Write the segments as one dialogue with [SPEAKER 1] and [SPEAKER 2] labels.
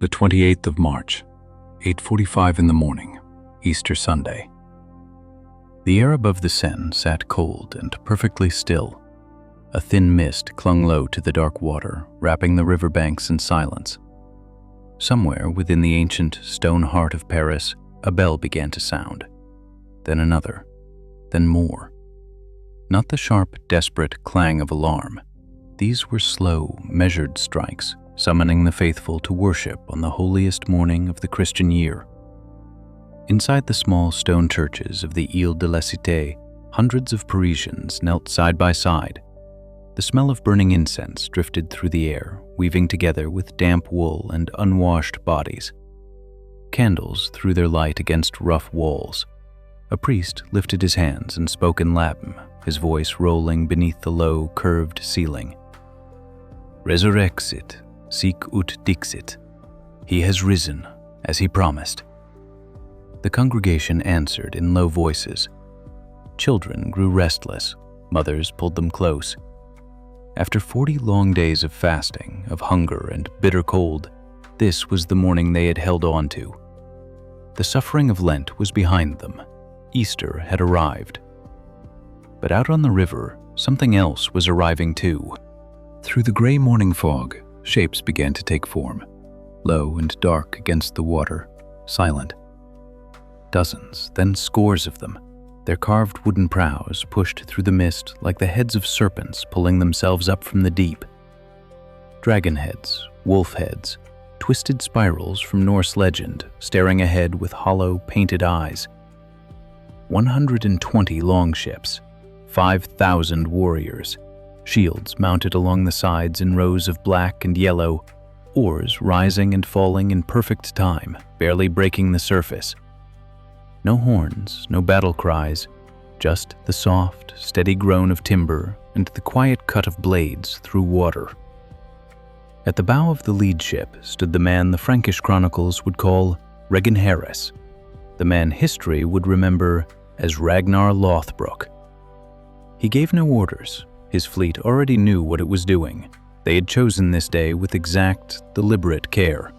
[SPEAKER 1] The 28th of March, 8:45 in the morning, Easter Sunday. The air above the Seine sat cold and perfectly still. A thin mist clung low to the dark water, wrapping the river banks in silence. Somewhere within the ancient stone heart of Paris, a bell began to sound. Then another, then more. Not the sharp, desperate clang of alarm. These were slow, measured strikes, summoning the faithful to worship on the holiest morning of the Christian year. Inside the small stone churches of the Ile de la Cité, hundreds of Parisians knelt side by side. The smell of burning incense drifted through the air, weaving together with damp wool and unwashed bodies. Candles threw their light against rough walls. A priest lifted his hands and spoke in Latin, his voice rolling beneath the low, curved ceiling. Resurrexit, sic ut dixit. He has risen, as he promised. The congregation answered in low voices. Children grew restless. Mothers pulled them close. After 40 long days of fasting, of hunger and bitter cold, this was the morning they had held on to. The suffering of Lent was behind them. Easter had arrived. But out on the river, something else was arriving too. Through the gray morning fog, shapes began to take form, low and dark against the water, silent. Dozens, then scores of them, their carved wooden prows pushed through the mist like the heads of serpents pulling themselves up from the deep. Dragon heads, wolf heads, twisted spirals from Norse legend staring ahead with hollow, painted eyes. 120 longships, 5,000 warriors, shields mounted along the sides in rows of black and yellow, oars rising and falling in perfect time, barely breaking the surface. No horns, no battle cries, just the soft, steady groan of timber and the quiet cut of blades through water. At the bow of the lead ship stood the man the Frankish chronicles would call Reginharus, the man history would remember as Ragnar Lothbrok. He gave no orders. His fleet already knew what it was doing. They had chosen this day with exact, deliberate care.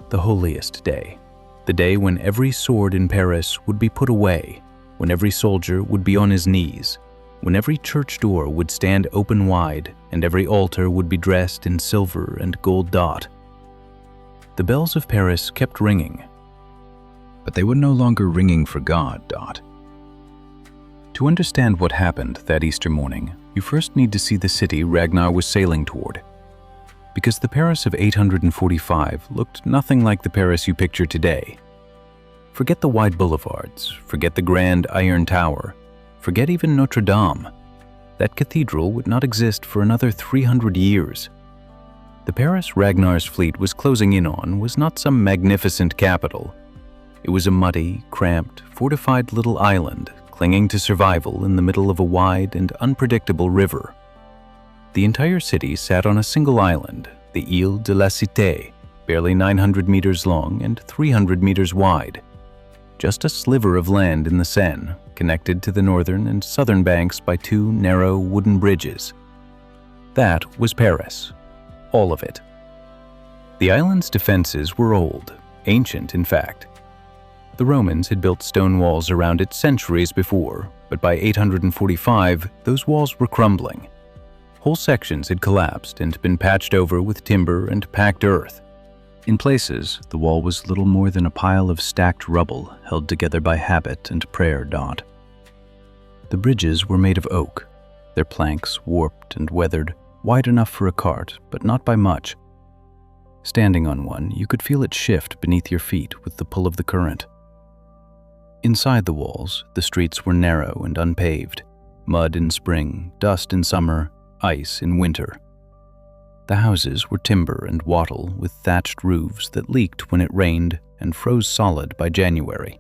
[SPEAKER 1] The holiest day. The day when every sword in Paris would be put away, when every soldier would be on his knees, when every church door would stand open wide and every altar would be dressed in silver and gold dot. The bells of Paris kept ringing, but they were no longer ringing for God, Dot. To understand what happened that Easter morning, you first need to see the city Ragnar was sailing toward. Because the Paris of 845 looked nothing like the Paris you picture today. Forget the wide boulevards, forget the grand iron tower, forget even Notre Dame. That cathedral would not exist for another 300 years. The Paris Ragnar's fleet was closing in on was not some magnificent capital. It was a muddy, cramped, fortified little island clinging to survival in the middle of a wide and unpredictable river. The entire city sat on a single island, the Ile de la Cité, barely 900 meters long and 300 meters wide. Just a sliver of land in the Seine, connected to the northern and southern banks by two narrow wooden bridges. That was Paris. All of it. The island's defenses were old, ancient in fact. The Romans had built stone walls around it centuries before, but by 845, those walls were crumbling. Whole sections had collapsed and been patched over with timber and packed earth. In places, the wall was little more than a pile of stacked rubble held together by habit and prayer. Dot. The bridges were made of oak, their planks warped and weathered, wide enough for a cart, but not by much. Standing on one, you could feel it shift beneath your feet with the pull of the current. Inside the walls, the streets were narrow and unpaved, mud in spring, dust in summer, ice in winter. The houses were timber and wattle with thatched roofs that leaked when it rained and froze solid by January.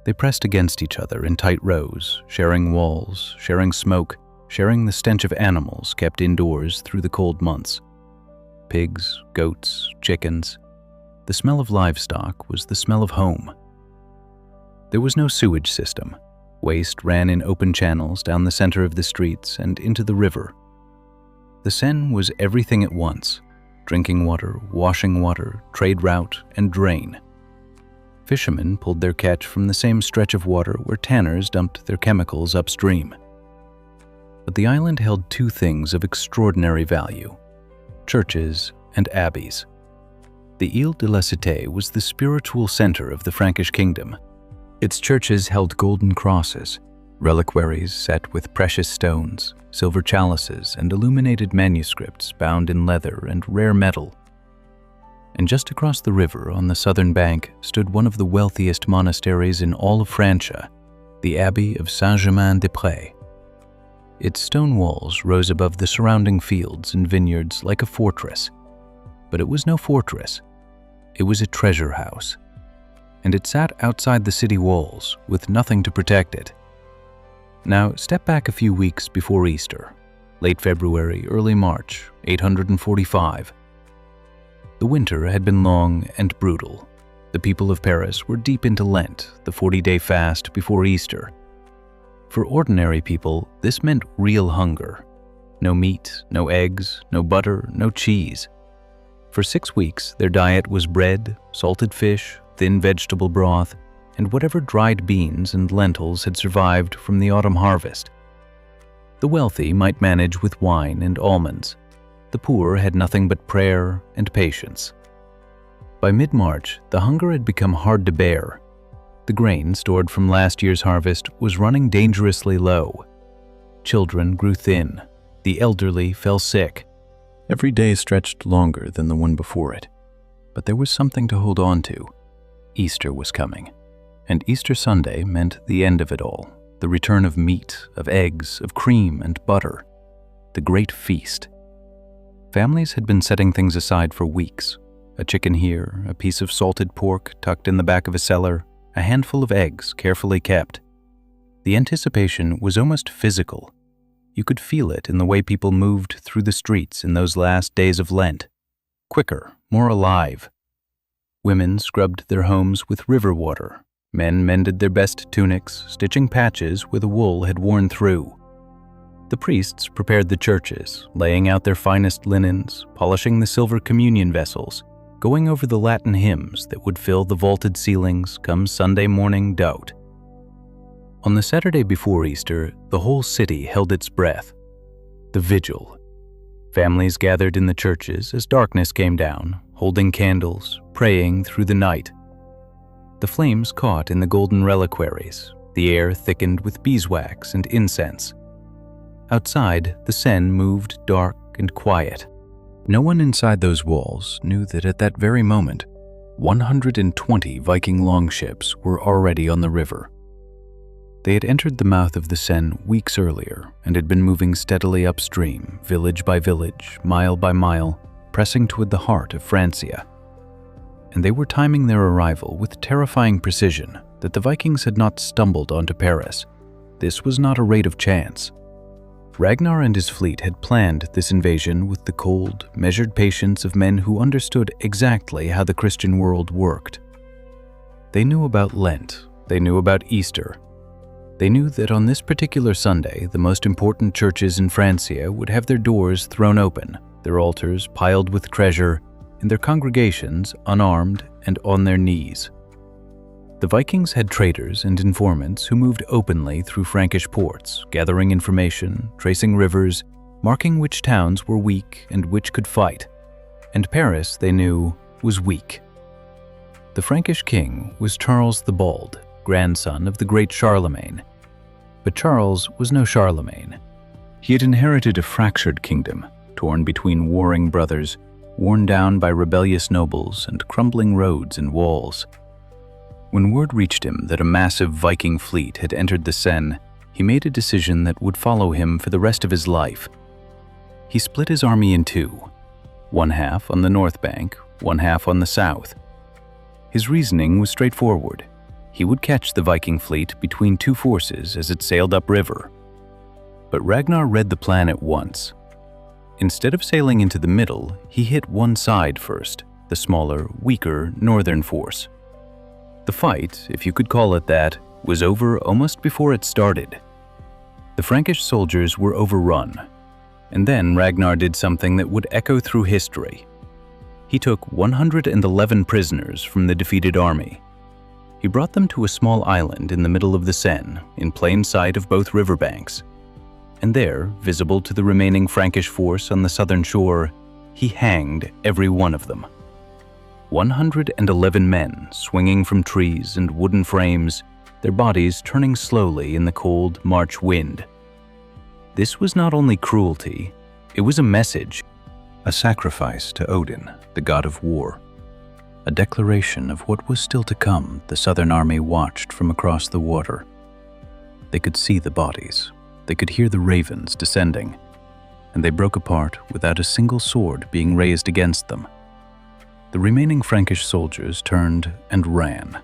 [SPEAKER 1] They pressed against each other in tight rows, sharing walls, sharing smoke, sharing the stench of animals kept indoors through the cold months. Pigs, goats, chickens. The smell of livestock was the smell of home. There was no sewage system. Waste ran in open channels down the center of the streets and into the river. The Seine was everything at once, drinking water, washing water, trade route, and drain. Fishermen pulled their catch from the same stretch of water where tanners dumped their chemicals upstream. But the island held two things of extraordinary value: churches and abbeys. The Île de la Cité was the spiritual center of the Frankish kingdom. Its churches held golden crosses, reliquaries set with precious stones, silver chalices, and illuminated manuscripts bound in leather and rare metal. And just across the river on the southern bank stood one of the wealthiest monasteries in all of Francia, the Abbey of Saint-Germain-des-Prés. Its stone walls rose above the surrounding fields and vineyards like a fortress. But it was no fortress. It was a treasure house. And it sat outside the city walls with nothing to protect it. Now, step back a few weeks before Easter, late February, early March, 845. The winter had been long and brutal. The people of Paris were deep into Lent, the 40-day fast before Easter. For ordinary people, this meant real hunger. No meat, no eggs, no butter, no cheese. For 6 weeks, their diet was bread, salted fish, thin vegetable broth, and whatever dried beans and lentils had survived from the autumn harvest. The wealthy might manage with wine and almonds. The poor had nothing but prayer and patience. By mid-March, the hunger had become hard to bear. The grain stored from last year's harvest was running dangerously low. Children grew thin. The elderly fell sick. Every day stretched longer than the one before it. But there was something to hold on to. Easter was coming. And Easter Sunday meant the end of it all, the return of meat, of eggs, of cream and butter, the great feast. Families had been setting things aside for weeks. A chicken here, a piece of salted pork tucked in the back of a cellar, a handful of eggs carefully kept. The anticipation was almost physical. You could feel it in the way people moved through the streets in those last days of Lent. Quicker, more alive. Women scrubbed their homes with river water. Men mended their best tunics, stitching patches where the wool had worn through. The priests prepared the churches, laying out their finest linens, polishing the silver communion vessels, going over the Latin hymns that would fill the vaulted ceilings come Sunday morning doubt. On the Saturday before Easter, the whole city held its breath. The vigil. Families gathered in the churches as darkness came down, holding candles, praying through the night. The flames caught in the golden reliquaries. The air thickened with beeswax and incense. Outside, the Seine moved dark and quiet. No one inside those walls knew that at that very moment, 120 Viking longships were already on the river. They had entered the mouth of the Seine weeks earlier and had been moving steadily upstream, village by village, mile by mile, pressing toward the heart of Francia. And they were timing their arrival with terrifying precision that the Vikings had not stumbled onto Paris. This was not a raid of chance. Ragnar and his fleet had planned this invasion with the cold, measured patience of men who understood exactly how the Christian world worked. They knew about Lent. They knew about Easter. They knew that on this particular Sunday, the most important churches in Francia would have their doors thrown open, their altars piled with treasure, and their congregations unarmed and on their knees. The Vikings had traders and informants who moved openly through Frankish ports, gathering information, tracing rivers, marking which towns were weak and which could fight. And Paris, they knew, was weak. The Frankish king was Charles the Bald, grandson of the great Charlemagne. But Charles was no Charlemagne. He had inherited a fractured kingdom, torn between warring brothers, worn down by rebellious nobles and crumbling roads and walls. When word reached him that a massive Viking fleet had entered the Seine, he made a decision that would follow him for the rest of his life. He split his army in two, one half on the north bank, one half on the south. His reasoning was straightforward. He would catch the Viking fleet between two forces as it sailed upriver. But Ragnar read the plan at once. Instead of sailing into the middle, he hit one side first, the smaller, weaker northern force. The fight, if you could call it that, was over almost before it started. The Frankish soldiers were overrun. And then Ragnar did something that would echo through history. He took 111 prisoners from the defeated army. He brought them to a small island in the middle of the Seine, in plain sight of both riverbanks. And there, visible to the remaining Frankish force on the southern shore, he hanged every one of them. 111 men swinging from trees and wooden frames, their bodies turning slowly in the cold March wind. This was not only cruelty, it was a message, a sacrifice to Odin, the god of war. A declaration of what was still to come. The southern army watched from across the water. They could see the bodies. They could hear the ravens descending, and they broke apart without a single sword being raised against them. The remaining Frankish soldiers turned and ran.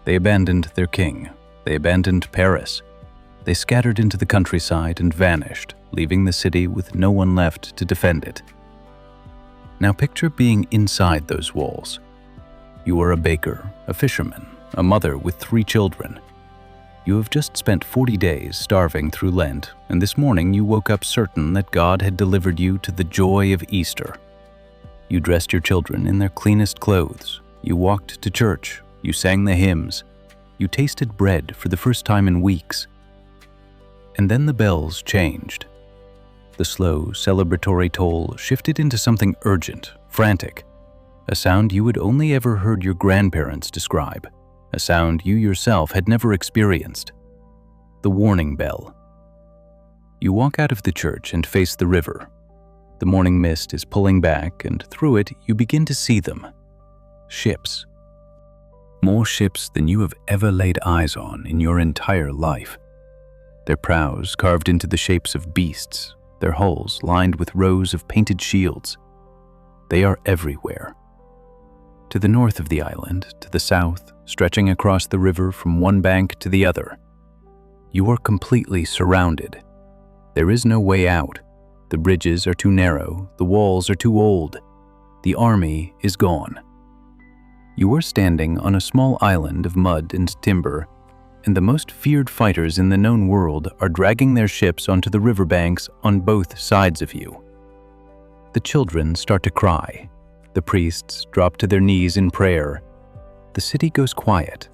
[SPEAKER 1] They abandoned their king. They abandoned Paris. They scattered into the countryside and vanished, leaving the city with no one left to defend it. Now picture being inside those walls. You are a baker, a fisherman, a mother with 3 children. You have just spent 40 days starving through Lent, and this morning you woke up certain that God had delivered you to the joy of Easter. You dressed your children in their cleanest clothes. You walked to church. You sang the hymns. You tasted bread for the first time in weeks. And then the bells changed. The slow, celebratory toll shifted into something urgent, frantic, a sound you had only ever heard your grandparents describe, a sound you yourself had never experienced. The warning bell. You walk out of the church and face the river. The morning mist is pulling back, and through it you begin to see them. Ships. More ships than you have ever laid eyes on in your entire life. Their prows carved into the shapes of beasts, their hulls lined with rows of painted shields. They are everywhere. To the north of the island, to the south, stretching across the river from one bank to the other. You are completely surrounded. There is no way out. The bridges are too narrow, the walls are too old. The army is gone. You are standing on a small island of mud and timber, and the most feared fighters in the known world are dragging their ships onto the riverbanks on both sides of you. The children start to cry. The priests drop to their knees in prayer. The city goes quiet,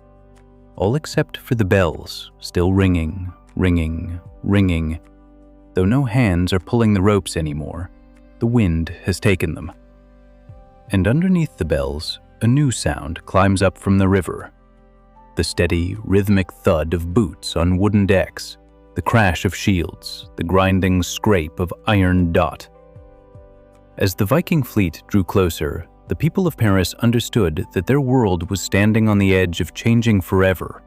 [SPEAKER 1] all except for the bells, still ringing, ringing, ringing. Though no hands are pulling the ropes anymore, the wind has taken them. And underneath the bells, a new sound climbs up from the river. The steady, rhythmic thud of boots on wooden decks, the crash of shields, the grinding scrape of iron dot. As the Viking fleet drew closer, the people of Paris understood that their world was standing on the edge of changing forever.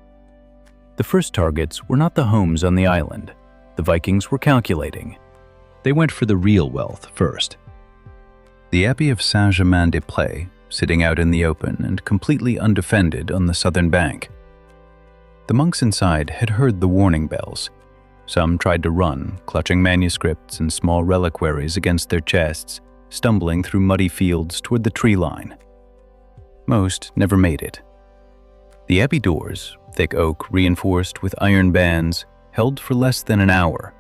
[SPEAKER 1] The first targets were not the homes on the island. The Vikings were calculating. They went for the real wealth first. The Abbey of Saint-Germain-des-Prés, sitting out in the open and completely undefended on the southern bank. The monks inside had heard the warning bells. Some tried to run, clutching manuscripts and small reliquaries against their chests, stumbling through muddy fields toward the tree line. Most never made it. The abbey doors, thick oak reinforced with iron bands, held for less than an hour.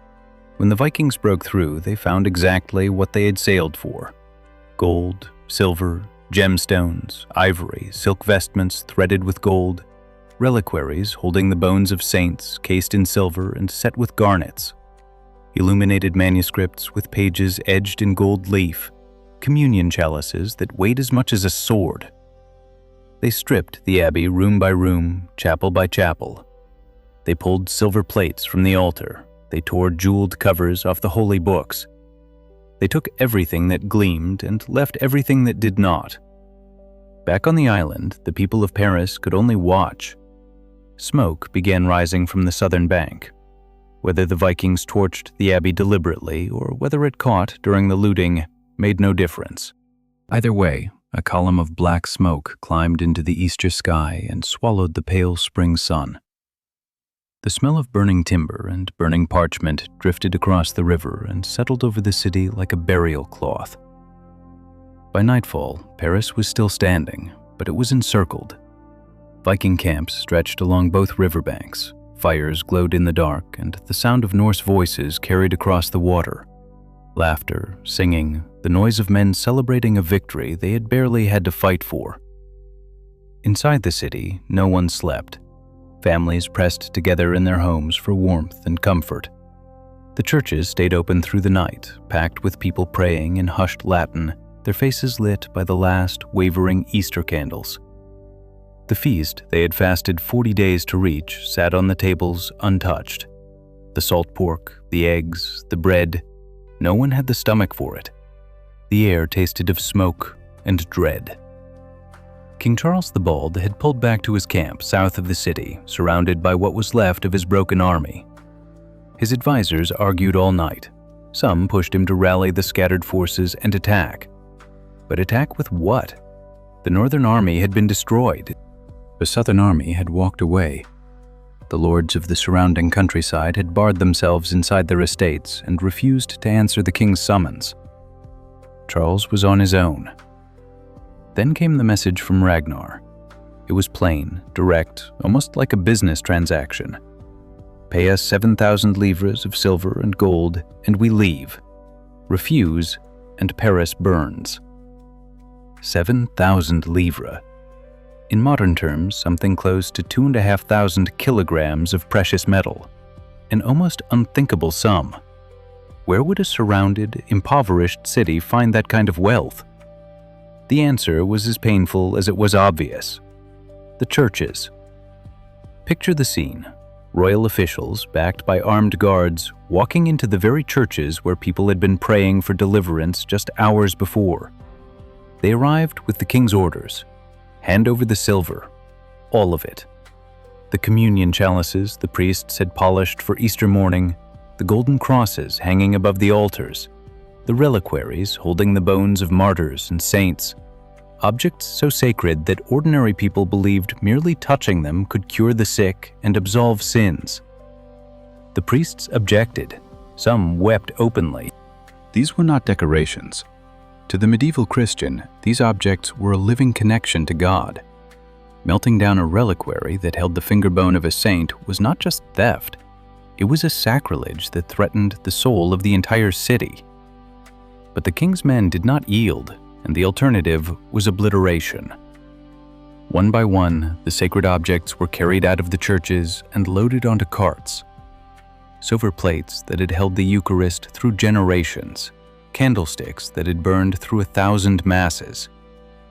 [SPEAKER 1] When the Vikings broke through, they found exactly what they had sailed for: gold, silver, gemstones, ivory, silk vestments threaded with gold, reliquaries holding the bones of saints cased in silver and set with garnets, illuminated manuscripts with pages edged in gold leaf, communion chalices that weighed as much as a sword. They stripped the abbey room by room, chapel by chapel. They pulled silver plates from the altar. They tore jeweled covers off the holy books. They took everything that gleamed and left everything that did not. Back on the island, the people of Paris could only watch. Smoke began rising from the southern bank. Whether the Vikings torched the abbey deliberately or whether it caught during the looting made no difference. Either way, a column of black smoke climbed into the Easter sky and swallowed the pale spring sun. The smell of burning timber and burning parchment drifted across the river and settled over the city like a burial cloth. By nightfall, Paris was still standing, but it was encircled. Viking camps stretched along both riverbanks. Fires glowed in the dark, and the sound of Norse voices carried across the water. Laughter, singing, the noise of men celebrating a victory they had barely had to fight for. Inside the city, no one slept. Families pressed together in their homes for warmth and comfort. The churches stayed open through the night, packed with people praying in hushed Latin, their faces lit by the last wavering Easter candles. The feast they had fasted 40 days to reach sat on the tables untouched. The salt pork, the eggs, the bread, no one had the stomach for it. The air tasted of smoke and dread. King Charles the Bald had pulled back to his camp south of the city, surrounded by what was left of his broken army. His advisors argued all night. Some pushed him to rally the scattered forces and attack. But attack with what? The northern army had been destroyed. The southern army had walked away. The lords of the surrounding countryside had barred themselves inside their estates and refused to answer the king's summons. Charles was on his own. Then came the message from Ragnar. It was plain, direct, almost like a business transaction. Pay us 7,000 livres of silver and gold, and we leave. Refuse, and Paris burns. 7,000 livres. In modern terms, something close to 2,500 kilograms of precious metal. An almost unthinkable sum. Where would a surrounded, impoverished city find that kind of wealth? The answer was as painful as it was obvious. The churches. Picture the scene. Royal officials, backed by armed guards, walking into the very churches where people had been praying for deliverance just hours before. They arrived with the king's orders. Hand over the silver. All of it. The communion chalices the priests had polished for Easter morning, the golden crosses hanging above the altars, the reliquaries holding the bones of martyrs and saints, objects so sacred that ordinary people believed merely touching them could cure the sick and absolve sins. The priests objected. Some wept openly. These were not decorations. To the medieval Christian, these objects were a living connection to God. Melting down a reliquary that held the fingerbone of a saint was not just theft. It was a sacrilege that threatened the soul of the entire city. But the king's men did not yield, and the alternative was obliteration. One by one, the sacred objects were carried out of the churches and loaded onto carts. Silver plates that had held the Eucharist through generations, candlesticks that had burned through 1,000 masses,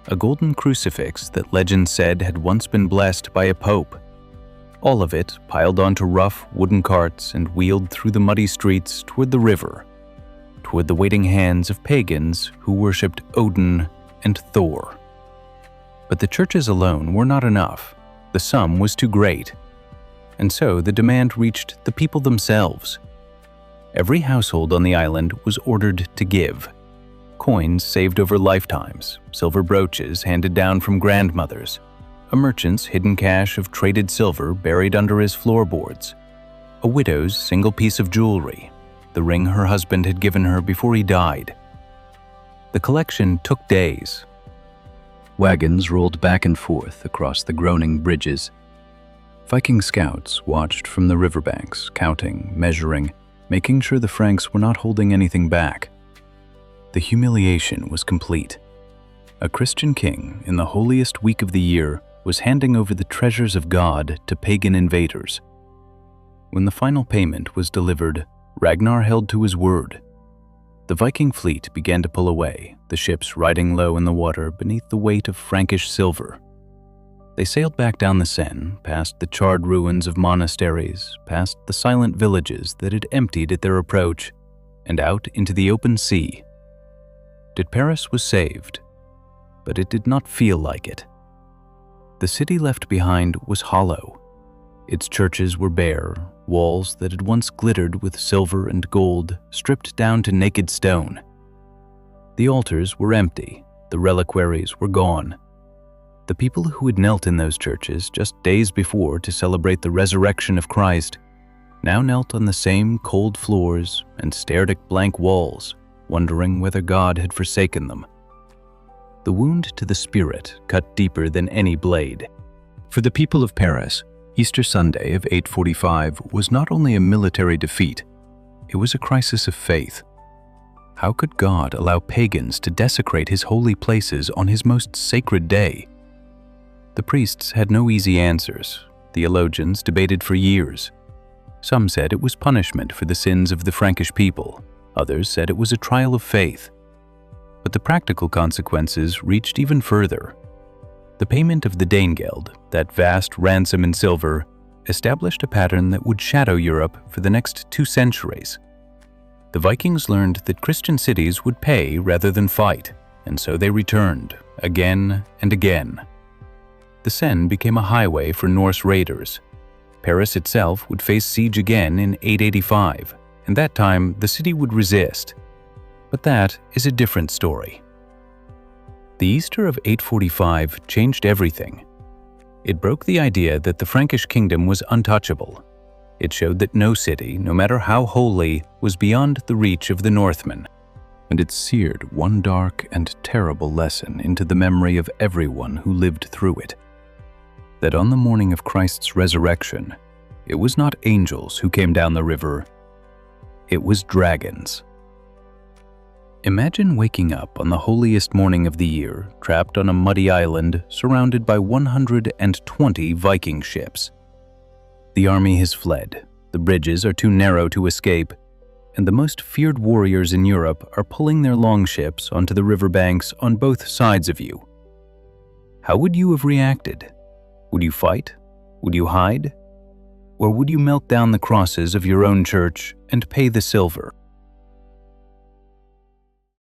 [SPEAKER 1] a golden crucifix that legend said had once been blessed by a pope. All of it piled onto rough wooden carts and wheeled through the muddy streets toward the river, toward the waiting hands of pagans who worshipped Odin and Thor. But the churches alone were not enough. The sum was too great. And so the demand reached the people themselves. Every household on the island was ordered to give. Coins saved over lifetimes, silver brooches handed down from grandmothers, a merchant's hidden cache of traded silver buried under his floorboards, a widow's single piece of jewelry, the ring her husband had given her before he died. The collection took days. Wagons rolled back and forth across the groaning bridges. Viking scouts watched from the riverbanks, counting, measuring, making sure the Franks were not holding anything back. The humiliation was complete. A Christian king, in the holiest week of the year, was handing over the treasures of God to pagan invaders. When the final payment was delivered, Ragnar held to his word. The Viking fleet began to pull away, the ships riding low in the water beneath the weight of Frankish silver. They sailed back down the Seine, past the charred ruins of monasteries, past the silent villages that had emptied at their approach, and out into the open sea. Paris was saved, but it did not feel like it. The city left behind was hollow. Its churches were bare, walls that had once glittered with silver and gold stripped down to naked stone. The altars were empty, the reliquaries were gone. The people who had knelt in those churches just days before to celebrate the resurrection of Christ now knelt on the same cold floors and stared at blank walls, wondering whether God had forsaken them. The wound to the spirit cut deeper than any blade. For the people of Paris, Easter Sunday of 845 was not only a military defeat, it was a crisis of faith. How could God allow pagans to desecrate his holy places on his most sacred day? The priests had no easy answers. Theologians debated for years. Some said it was punishment for the sins of the Frankish people. Others said it was a trial of faith. But the practical consequences reached even further. The payment of the Danegeld, that vast ransom in silver, established a pattern that would shadow Europe for the next 2 centuries. The Vikings learned that Christian cities would pay rather than fight, and so they returned, again and again. The Seine became a highway for Norse raiders. Paris itself would face siege again in 885, and that time the city would resist. But that is a different story. The Easter of 845 changed everything. It broke the idea that the Frankish kingdom was untouchable. It showed that no city, no matter how holy, was beyond the reach of the Northmen. And it seared one dark and terrible lesson into the memory of everyone who lived through it. That on the morning of Christ's resurrection, it was not angels who came down the river, it was dragons. Imagine waking up on the holiest morning of the year, trapped on a muddy island surrounded by 120 Viking ships. The army has fled, the bridges are too narrow to escape, and the most feared warriors in Europe are pulling their longships onto the riverbanks on both sides of you. How would you have reacted? Would you fight? Would you hide? Or would you melt down the crosses of your own church and pay the silver?